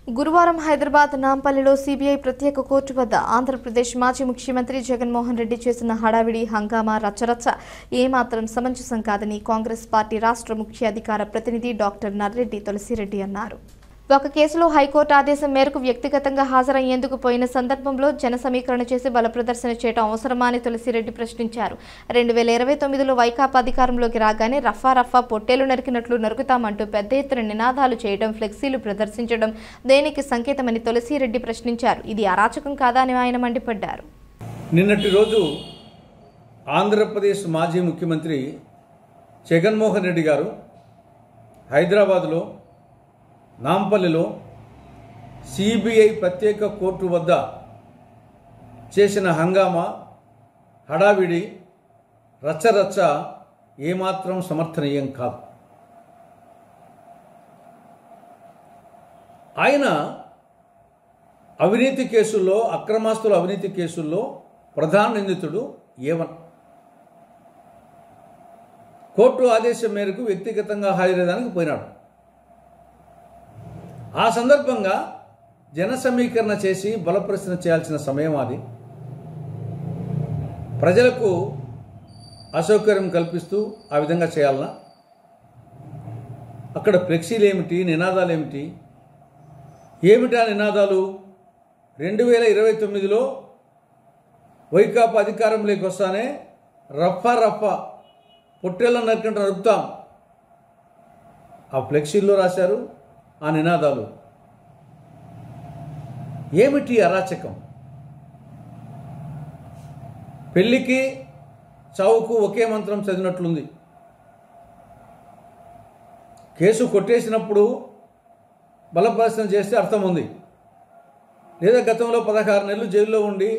గురువారం హైదరాబాద్ నాంపల్లిలో సిబిఐ ప్రత్యేక కోర్టు వద్ద ఆంధ్రప్రదేశ్ మాజీ ముఖ్యమంత్రి జగన్మోహన్ రెడ్డి చేసిన హడావిడి హంగామా రచ్చరచ్చ ఏమాత్రం సమంజసం కాదని కాంగ్రెస్ పార్టీ రాష్ట్ర ముఖ్య అధికార ప్రతినిధి డాక్టర్ నర్రెడ్డి తులసిరెడ్డి అన్నారు. ఒక కేసులో హైకోర్టు ఆదేశం మేరకు వ్యక్తిగతంగా హాజరయ్యేందుకు పోయిన సందర్భంలో జన సమీకరణ చేసి బల ప్రదర్శన చేయడం అవసరమా అని తులసిరెడ్డి ప్రశ్నించారు. 2029లో వైకాపా అధికారంలోకి రాగానే రఫా పొట్టేలు నరికినట్లు నరుకుతామంటూ పెద్ద ఎత్తున నినాదాలు చేయడం, ఫ్లెక్సీలు ప్రదర్శించడం దేనికి సంకేతమని తులసిరెడ్డి ప్రశ్నించారు. ఇది అరాచకం కాదా అని ఆయన మండిపడ్డారు. నిన్నటి రోజు ఆంధ్రప్రదేశ్ మాజీ ముఖ్యమంత్రి జగన్మోహన్ రెడ్డి గారు హైదరాబాద్లో నాంపల్లిలో సిబిఐ ప్రత్యేక కోర్టు వద్ద చేసిన హంగామా, హడావిడి, రచ్చరచ్చ ఏమాత్రం సమర్థనీయం కాదు. ఆయన అవినీతి కేసుల్లో, అక్రమాస్తుల అవినీతి కేసుల్లో ప్రధాన నిందితుడు ఏవన్. కోర్టు ఆదేశం మేరకు వ్యక్తిగతంగా హాజరయ్యేదానికి పోయినాడు. ఆ సందర్భంగా జన సమీకరణ చేసి బలప్రదర్శన చేయాల్సిన సమయం అది. ప్రజలకు అసౌకర్యం కల్పిస్తూ ఆ విధంగా చేయాలన్నా? అక్కడ ఫ్లెక్సీలు ఏమిటి, నినాదాలు ఏమిటి? ఏమిటా నినాదాలు? 2029లో వైకాపా అధికారంలోకి వస్తానే రఫా పొట్టేళ్ళను నరికినట్టు నరుకుతాం, ఆ ఫ్లెక్సీల్లో రాశారు ఆ నినాదాలు. ఏమిటి అరాచకం? పెళ్లికి చావుకు ఒకే మంత్రం చదివినట్లుంది. కేసు కొట్టేసినప్పుడు బలప్రదర్శన చేస్తే అర్థం ఉంది, లేదా గతంలో 16 నెలలు జైల్లో ఉండి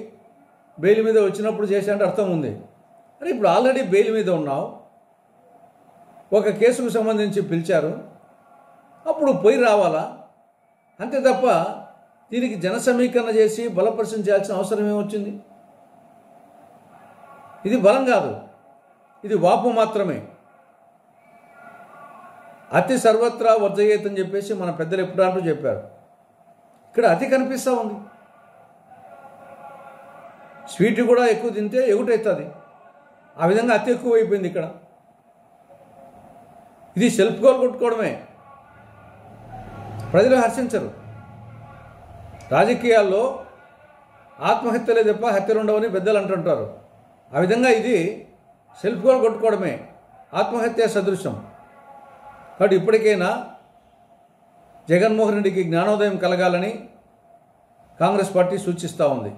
బెయిల్ మీద వచ్చినప్పుడు చేశారంటే అర్థం ఉంది. అని ఇప్పుడు ఆల్రెడీ బెయిల్ మీద ఉన్నావు, ఒక కేసుకు సంబంధించి పిలిచారు, అప్పుడు పోయి రావాలా? అంతే తప్ప దీనికి జన సమీకరణ చేసి బలపరిచయం చేయాల్సిన అవసరం ఏమొచ్చింది? ఇది బలం కాదు, ఇది వాపు మాత్రమే. అతి సర్వత్రా వర్జయేత్ అని చెప్పేసి మన పెద్దలు ఎప్పుడంటూ చెప్పారు. ఇక్కడ అతి కనిపిస్తూ ఉంది. స్వీట్ కూడా ఎక్కువ తింటే ఎగుటవుతుంది, ఆ విధంగా అతి ఎక్కువ అయిపోయింది ఇక్కడ. ఇది సెల్ఫ్ గోల్ కొట్టుకోవడమే. ప్రజలు హర్షించరు. రాజకీయాల్లో ఆత్మహత్యలే తప్ప హత్యలు ఉండవని పెద్దలు అంటుంటారు. ఆ విధంగా ఇది సెల్ఫ్ గోల్ కొట్టుకోవడమే, ఆత్మహత్య సదృశ్యం. కాబట్టి ఇప్పటికైనా జగన్మోహన్ రెడ్డికి జ్ఞానోదయం కలగాలని కాంగ్రెస్ పార్టీ సూచిస్తూ ఉంది.